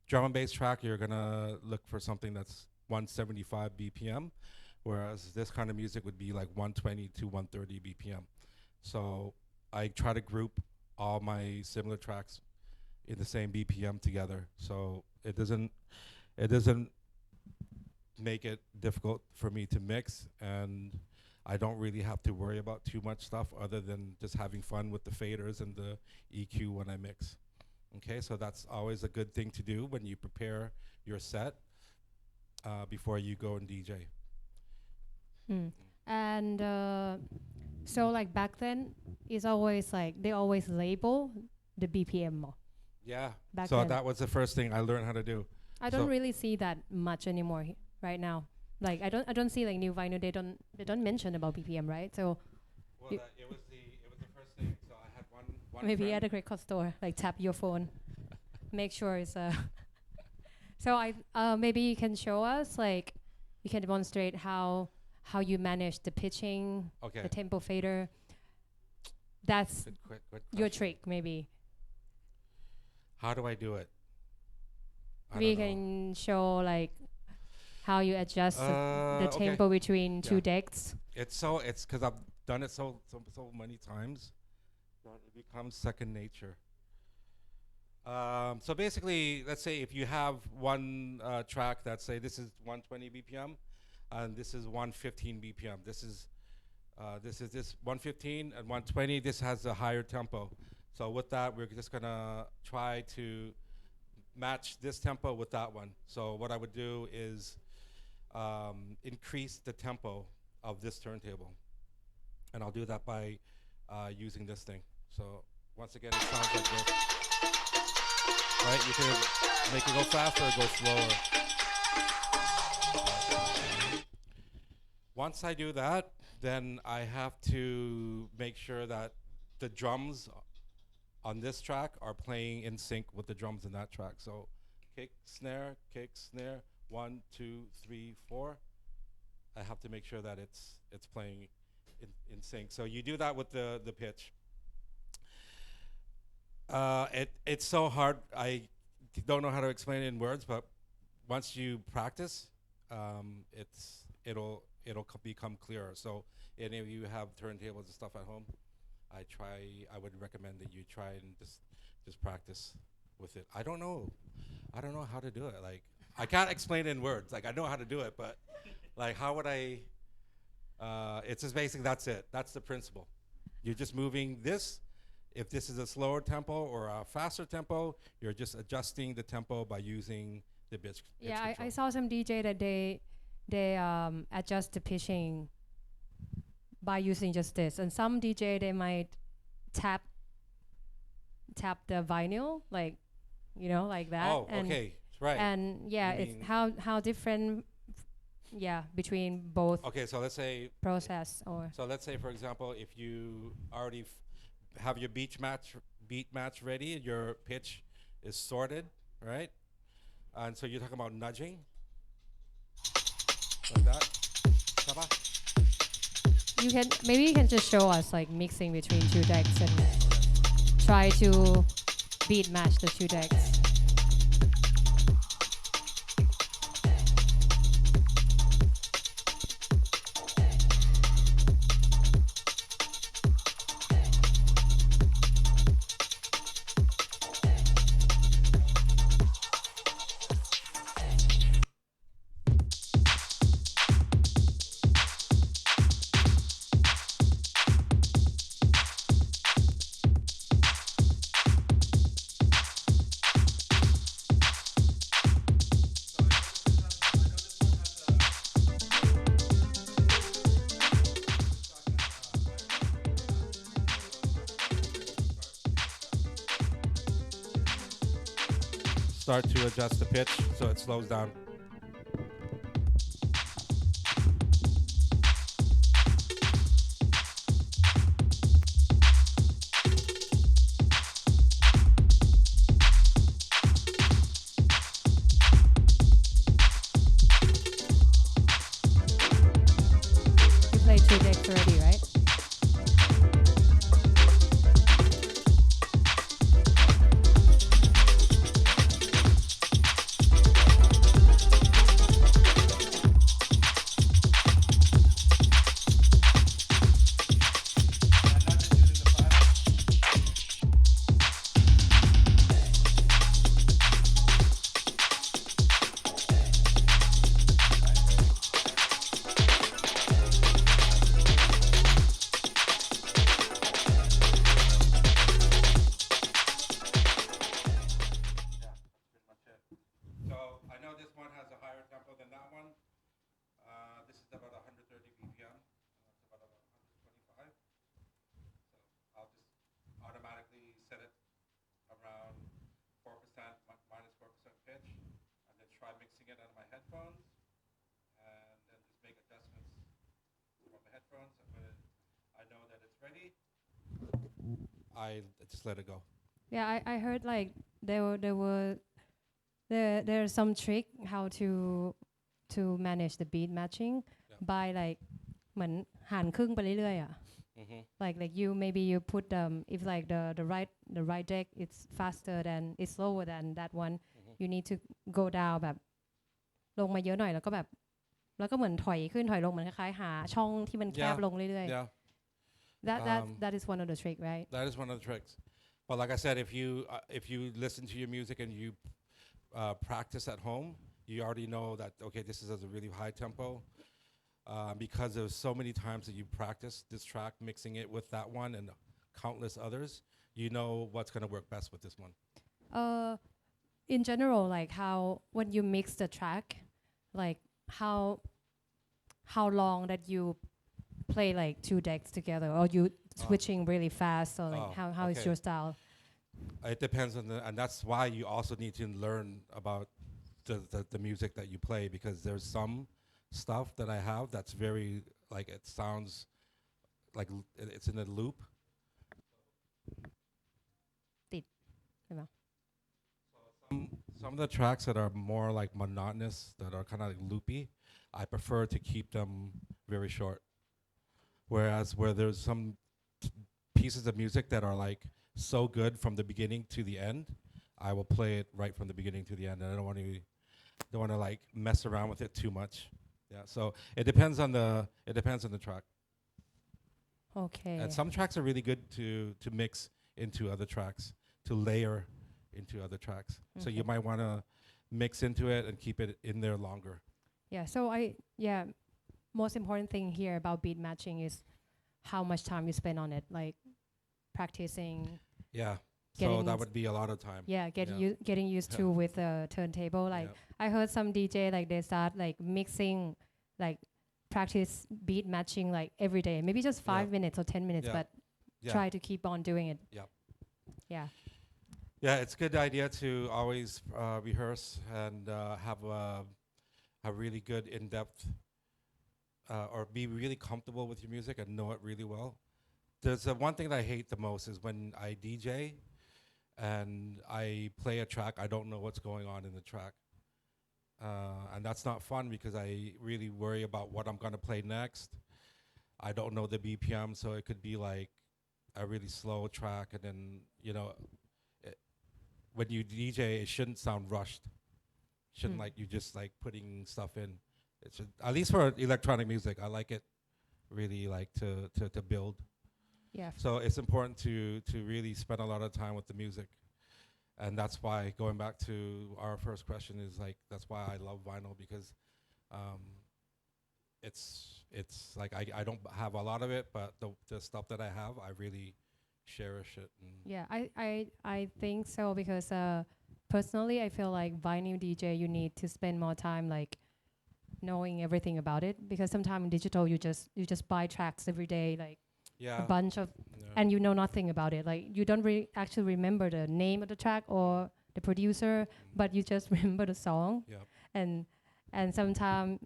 drum and bass track, you're gonna look for something that's 175 BPM, whereas this kind of music would be like 120 to 130 BPM. So I try to group all my similar tracks in the same BPM together. So it doesn't make it difficult for me to mix, and I don't really have to worry about too much stuff other than just having fun with the faders and the EQ when I mix. Okay, so that's always a good thing to do when you prepare your set before you go and DJ. And so like back then, it's always like they always label the BPM more. Yeah. Back So then. that was the first thing I learned how to do. I So- don't really see that much anymore right now. Like I don't see like new vinyl. They don't mention about BPM, right? So Well, You- it was the first thing. So I had one maybe friend. at a record store, like tap your phone, make sure it's So I maybe you can show us, like you can demonstrate how you manage the pitching, Okay. the tempo fader. That's Good your question. trick, maybe. How do I do it? I We don't know. can show like how you adjust the Okay. tempo between two Yeah. decks. It's because I've done it so many times that it becomes second nature. So basically, let's say if you have one track that say this is 120 BPM, and this is 115 BPM. This is 115 and 120. This has a higher tempo. So with that, we're just gonna try to match this tempo with that one. So what I would do is increase the tempo of this turntable, and I'll do that by using this thing. So once again, it sounds like this. Right? You can make it go faster or go slower. Once I do that, then I have to make sure that the drums on this track are playing in sync with the drums in that track. So kick, snare, 1, 2, 3, 4. I have to make sure that it's playing in sync. So you do that with the pitch. It's so hard. I don't know how to explain it in words, but once you practice, it'll become clearer. So any of you have turntables and stuff at home, I would recommend that you try and just practice with it. I don't know how to do it. Like I can't explain it in words. Like I know how to do it, but like how would I? It's just basically that's it. That's the principle. You're just moving this. If this is a slower tempo or a faster tempo, you're just adjusting the tempo by using the pitch. Yeah, I control. saw some DJ that they adjust the pitching by using just this, and some DJ they might tap the vinyl like like that. Oh, and okay, right. And yeah, You it's mean- how different between both Okay, so let's say process or let's say for example, if you already have your beat match ready, and your pitch is sorted, right? And so you're talking about nudging like that. Ça va? you can just show us like mixing between two decks and try to beat match the two decks. Start to adjust the pitch so it slows down. You played two decks already, right? microphones, and when I know that it's ready, I just let it go. Yeah, I heard like there's some trick how to manage the beat matching Yeah. by like เหมือนหันครึ่งไปเรื่อยๆอ่ะ Mm-hmm. like you maybe you put if like the right deck it's faster than it's slower than that one you need to go down แบบลงมาเยอะหน่อยแล้วก็แบบแล้วก็เหมือนถอยขึ้นถอยลงเหมือนคล้ายๆหาช่องที่มันแคบ Yeah. ลงเรื่อย Yeah, ๆ that is one of the trick right that is one of the tricks. But like I said, if you listen to your music and you practice at home, you already know that okay, this is at a really high tempo. Because there's so many times that you practice this track, mixing it with that one and countless others, you know what's going to work best with this one. In general like how when you mix the track like how long that you play like two decks together or you switching really fast or like how is okay. your style It depends on and that's why you also need to learn about the music that you play because there's some stuff that I have that's very like it sounds like it's in a loop. Some of the tracks that are more like monotonous, that are kind of like loopy, I prefer to keep them very short. Whereas where there's some pieces of music that are like so good from the beginning to the end, I will play it right from the beginning to the end. And I don't want to like mess around with it too much. Yeah, so it depends on the track. okay And some tracks are really good to mix into other tracks, to layer into other tracks. So you Okay. might want to mix into it and keep it in there longer. yeah so most important thing here about beat matching is how much time you spend on it like practicing Yeah. So Getting that ins- would be a lot of time. getting used to with the turntable like Yeah. I heard some DJ like they start like mixing like practice beat matching like every day maybe just 5 minutes or 10 minutes Yeah. but Yeah. try to keep on doing it Yeah. yeah Yeah, it's a good idea to always rehearse and have a really good in-depth or be really comfortable with your music and know it really well. There's one thing that I hate the most is when I DJ and I play a track, I don't know what's going on in the track. And that's not fun because I really worry about what I'm going to play next. I don't know the BPM, so it could be like a really slow track and then, you know, when you DJ, it shouldn't sound rushed. Shouldn't like you just like putting stuff in. It should, at least for electronic music, I like it really like to build. yeah So it's important to really spend a lot of time with the music. And that's why going back to our first question is like that's why I love vinyl because it's like I don't have a lot of it, but the stuff that I have, I really cherish it. And yeah I think so because personally I feel like vinyl DJ you need to spend more time like knowing everything about it because sometimes in digital you just buy tracks every day like yeah, a bunch of yeah. and you know nothing about it like you don't really actually remember the name of the track or the producer but you just remember the song Yeah. and sometimes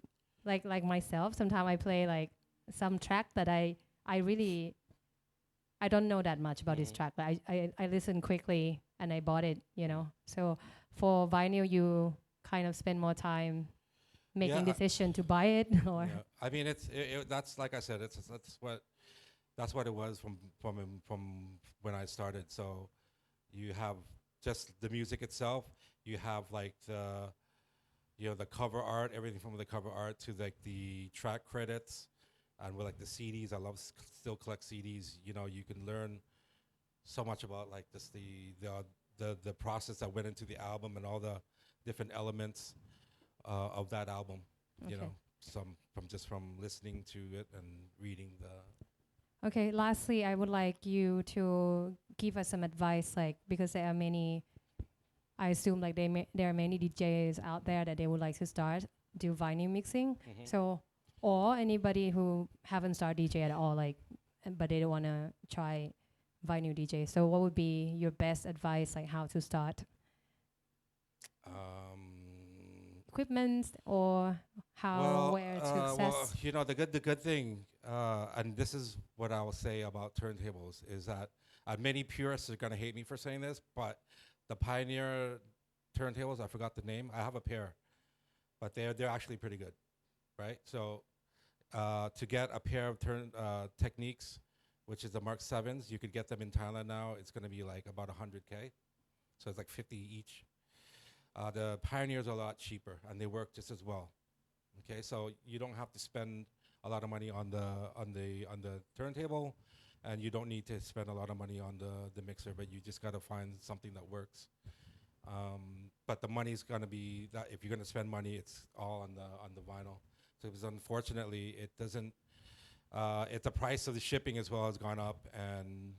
like myself sometimes I play like some track that I really I don't know that much about this track but I listen quickly and I bought it you know so for vinyl you kind of spend more time making Yeah, decision to buy it or Yeah. I mean, that's like I said, that's what it was from when I started. So you have just the music itself. You have like the cover art, everything from the cover art to like the track credits, and with like the CDs. I love still collect CDs. You know, you can learn so much about like this the process that went into the album and all the different elements of that album. You Okay. know, from listening to it and reading the. Okay, lastly, I would like you to give us some advice, like because there are many, I assume like there are many DJs out there that they would like to start do vinyl mixing. So, or anybody who haven't started DJ at all, like, but they don't want to try vinyl DJ. So, what would be your best advice, like how to start? Equipment or how where to access? Well, you know the good thing and this is what I will say about turntables, is that many purists are going to hate me for saying this, but the Pioneer turntables, I forgot the name. I have a pair, but they're actually pretty good, right? So to get a pair of Techniques, which is the Mark 7s, you could get them in Thailand now. It's going to be like about 100K. So it's like 50 each. The Pioneers are a lot cheaper, and they work just as well. Okay, so you don't have to spend a lot of money on the turntable, and you don't need to spend a lot of money on the mixer, but you just got to find something that works. But the money's gonna be that if you're gonna spend money, it's all on the vinyl. So because unfortunately, it doesn't. The price of the shipping as well has gone up, and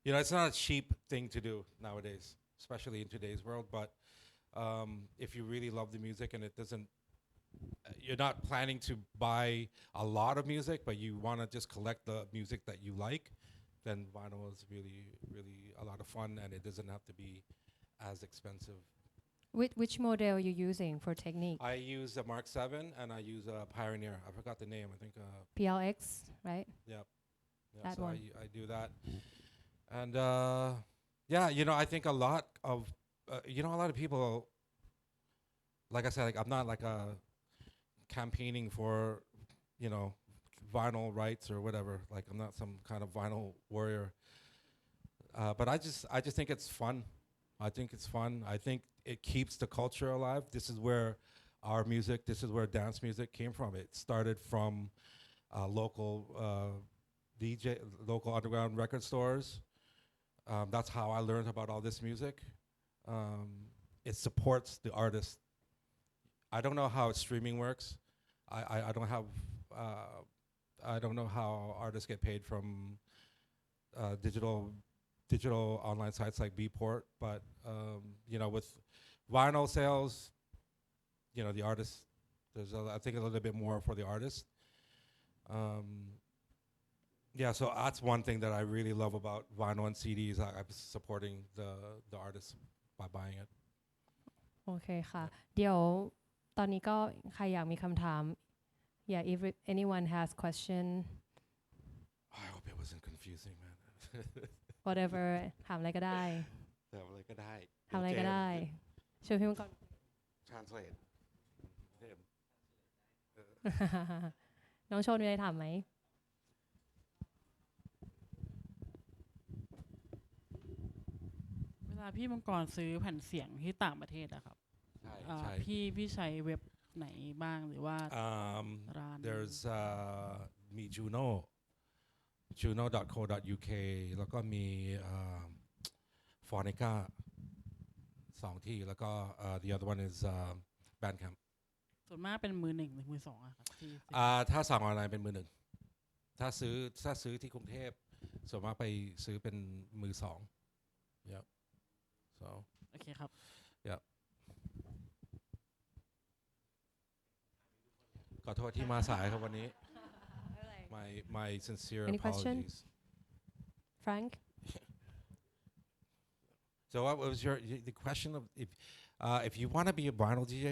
it's not a cheap thing to do nowadays, especially in today's world. But if you really love the music and it doesn't, you're not planning to buy a lot of music, but you want to just collect the music that you like, then vinyl is really, really a lot of fun, and it doesn't have to be as expensive. Which model you using for technique? I use a Mark 7 and I use a Pioneer. I forgot the name. I think. PLX, right? Yep. Yeah, That so one. I do that, and I think a lot of a lot of people. Like I said, like I'm not like campaigning for, vinyl rights or whatever. Like I'm not some kind of vinyl warrior. But I just think it's fun. I think it's fun. I think it keeps the culture alive. This is where our music, this is where dance music came from. It started from local local underground record stores. That's how I learned about all this music. It supports the artist. I don't know how streaming works. I don't have. I don't know how artists get paid from digital online sites like Beatport, but with vinyl sales, the artist, I think a little bit more for the artist. So that's one thing that I really love about vinyl and CDs. I'm supporting the artist by buying it. โอเคค่ะ เดี๋ยวตอนนี้ก็ใครอยากมีคำถาม Yeah, if anyone has question, I hope it wasn't confusing, man. whatever ถามอะไรก็ได้ ทำอะไรก็ได้ ทำอะไรก็ได้ช่วยพี่มังกร Translate. น้องโชนมีอะไรถามไหม เวลาพี่มังกรซื้อแผ่นเสียงที่ต่างประเทศอะครับ ใช่ พี่ใช้เว็บไหนบ้างหรือว่าร้าน There's มี juno.co.uk แล้วก็มี Phonica 2 ที่แล้วก็ the other one is Bandcamp ส่วนมากเป็นมือหนึ่งหรือมือสองอะครับที่ ถ้าสั่งออนไลน์เป็นมือหนึ่งถ้าซื้อที่กรุงเทพส่วนมากไปซื้อเป็นมือสอง Yep. So โอเคครับ ขอโทษที่มาสายครับวันนี้ my sincere Any question? apologies. Frank So what was the question of if you want to be a vinyl DJ,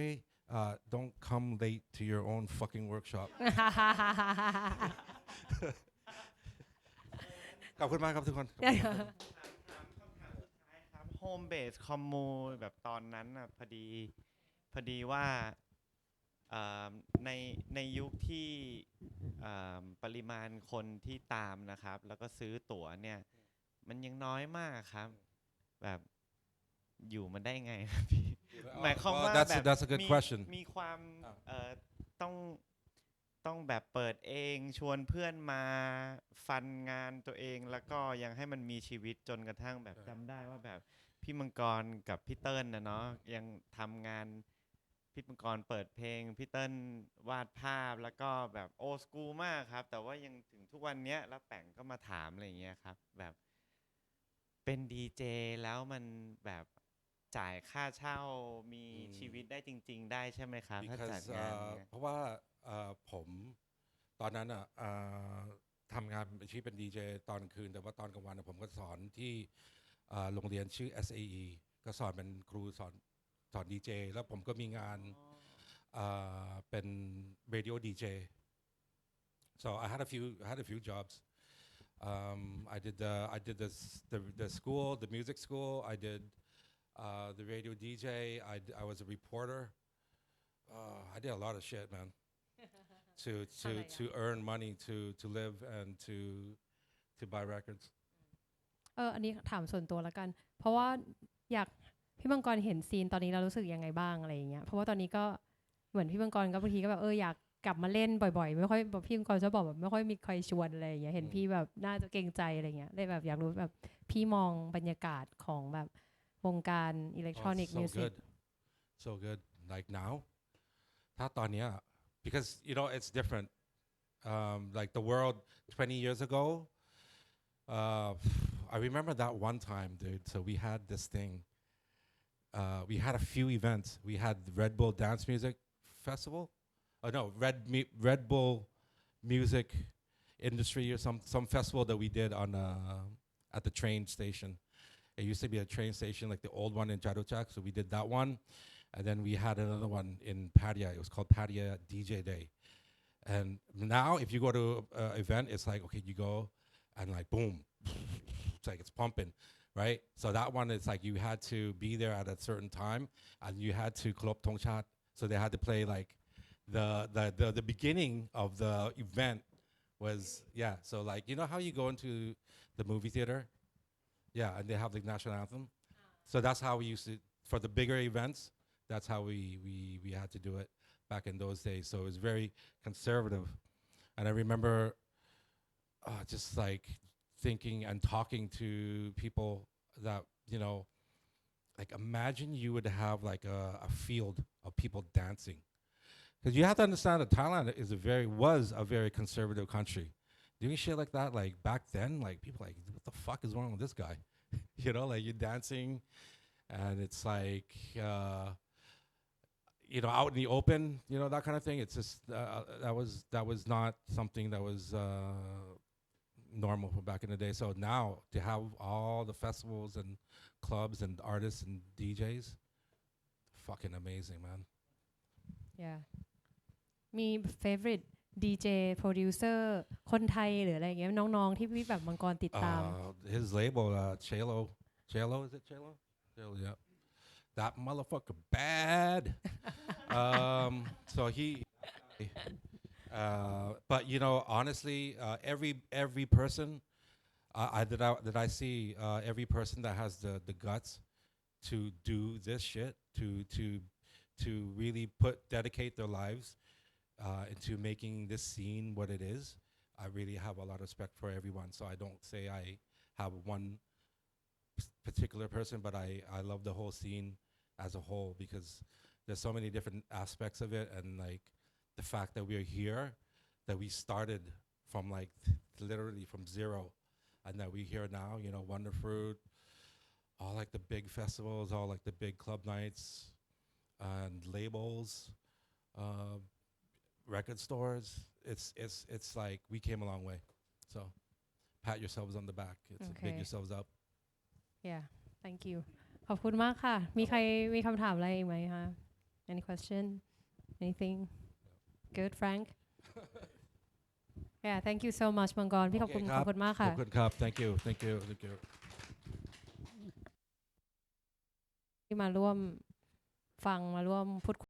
don't come late to your own fucking workshop. ขอบคุณมากครับทุกคน โฮมเบสคอมมูแบบตอนนั้นน่ะพอดีว่าในยุคที่ปริมาณคนที่ตามนะครับแล้วก็ซื้อตั๋วเนี่ยมันยังน้อยมากครับแบบอยู่มันได้ไงครับพี่หมายความว่าแบบ that's a good question. มีความต้องแบบเปิดเองชวนเพื่อนมาฟันงานตัวเองแล้วก็ยังให้มันมีชีวิตจนกระทั่งแบบจำได้ว่าแบบพี่มังกรกับพี่เติ้ลนะเนาะยังทำงานพี่มังกรเปิดเพลงพี่เติ้ลวาดภาพแล้วก็แบบโอสกูมากครับแต่ว่ายังถึงทุกวันนี้แล้วแป่งก็มาถามอะไรอย่างเงี้ยครับแบบเป็นดีเจแล้วมันแบบจ่ายค่าเช่ามีชีวิตได้จริงๆได้ใช่ไหมครับถ้าจัดงานเนี่ย เพราะว่าผมตอนนั้นทำงานอาชีพเป็นดีเจตอนคืนแต่ว่าตอนกลางวันผมก็สอนที่โรงเรียนชื่อ SAE ก็สอนเป็นครูสอนดีเจแล้วผมก็มีงาน เป็น radio DJ. So I had a few jobs. I did the school, the music school. I did the radio DJ. I was a reporter. I did a lot of shit, man. to earn money to live and to buy records. อันนี้ถามส่วนตัวแล้วกันเพราะว่าอยากพี่มังกรเห็นซีนตอนนี้เรารู้สึกยังไงบ้างอะไรอย่างเงี้ยเพราะว่าตอนนี้ก็เหมือนพี่มังกรก็บางทีก็แบบอยากกลับมาเล่นบ่อยๆไม่ค่อยแบบพี่มังกรจะบอกแบบไม่ค่อยมีใครชวนอะไรอย่างเงี้ยเห็นพี่แบบน่าจะเกรงใจอะไรเงี้ยเลยแบบอยากรู้แบบพี่มองบรรยากาศของแบบวงการอิเล็กทรอนิกส์มิวสิก So good like now ถ้าตอนเนี้ย because you know it's different like the world 20 years ago I remember that one time dude so we had this thing we had a few events we had the Red Bull Dance Music Festival no Red Bull Music Industry or some festival that we did on at the train station. It used to be a train station like the old one in Jaduchak, so we did that one. And then we had another one in Pattaya. It was called Pattaya DJ Day. And now if you go to an event, it's like, okay, you go and like, boom. It's like it's pumping, right? So that one is like you had to be there at a certain time and you had to klop tongchat. So they had to play like the beginning of the event was, yeah. So like, you know how you go into the movie theater? Yeah, and they have the national anthem. So that's how we used to, for the bigger events, that's how we had to do it back in those days. So it was very conservative. And I remember just like thinking and talking to people that, you know, like imagine you would have like a field of people dancing. Because you have to understand that Thailand was a very conservative country. Doing shit like that, like back then, like people like, what the fuck is wrong with this guy? You know, like you're dancing and it's like, you know, out in the open, you know, that kind of thing. It's just, that was not something that was normal from back in the day. So now to have all the festivals and clubs and artists and DJs, fucking amazing, man. yeah มี favorite DJ producer คนไทยหรืออะไรอย่างเงี้ยน้องๆที่พี่แบบมังกรติดตาม His label, Chelo, is it Chelo? Chelo, yeah. That motherfucker bad. So he, but you know, honestly, every person that I see, every person that has the guts to do this shit, to really dedicate their lives into making this scene what it is, I really have a lot of respect for everyone. So I don't say I have one particular person, but I love the whole scene as a whole because there's so many different aspects of it, and like the fact that we're here, that we started from like literally from zero, and that we're here now, you know, Wonder Fruit, all like the big festivals, all like the big club nights and labels, record stores. It's like we came a long way. So pat yourselves on the back. It's big yourselves up. yeah thank you ขอบคุณมากค่ะมีใครมีคำถามอะไรอีกไหมคะ any question anything good Frank yeah thank you so much มังกรพี่ขอบคุณมากค่ะ ขอบคุณครับ thank you ที่มาร่วมฟังมาร่วมพูด